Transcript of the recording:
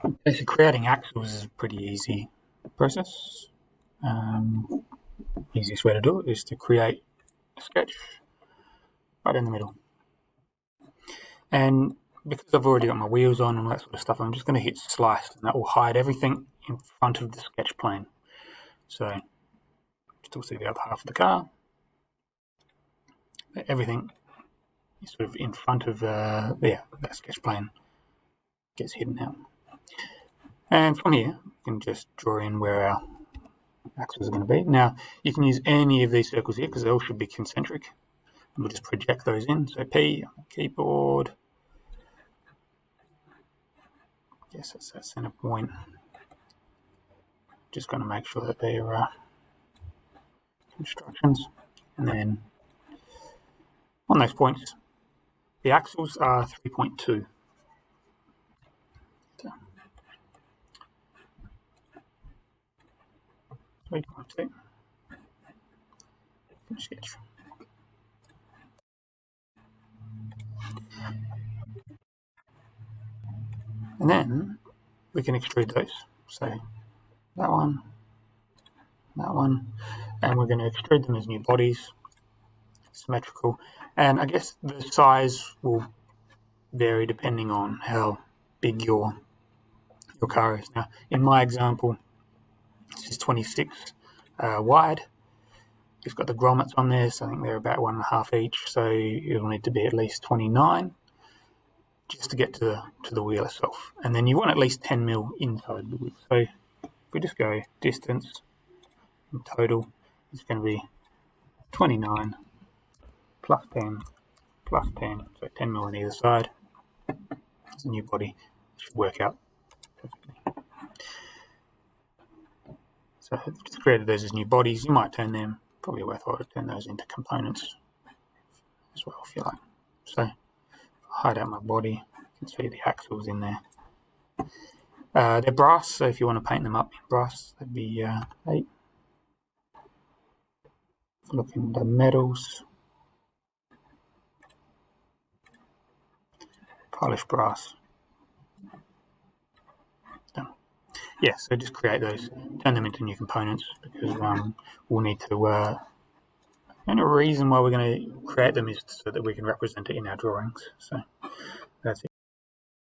So creating axles is a pretty easy process. Easiest way to do it is to create a sketch right in the middle. And because I've already got my wheels on and that sort of stuff, I'm just going to hit slice, and that will hide everything in front of the sketch plane. So still see the other half of the car. Everything is sort of in front of that sketch plane gets hidden out. And from here, you can just draw in where our axles are going to be. Now, you can use any of these circles here because they all should be concentric. And we'll just project those in. So P on the keyboard. Yes, that's that center point. Just going to make sure that they're instructions. And then on those points, the axles are 3.2. So, 3.2. Sketch. And then we can extrude those. So that one, and we're going to extrude them as new bodies, symmetrical. And I guess the size will vary depending on how big your car is. Now, in my example, this is 26 wide. It's got the grommets on there, so I think they're about 1.5 each. So it'll need to be at least 29 just to get to the wheel itself. And then you want at least 10 mil inside the wheel. So if we just go distance in total, it's going to be 29 plus 10 plus 10, so 10 mil on either side. It's a new body. It should work out perfectly. So I've just created those as new bodies. You might turn them, probably worthwhile to turn those into components as well if you like. So if I hide out my body, you can see the axles in there. They're brass, so if you want to paint them up in brass, that'd be 8. Look in the metals. Polished brass. Done. Yeah, so just create those, turn them into new components because we'll need to. And the reason why we're going to create them is so that we can represent it in our drawings. So that's it.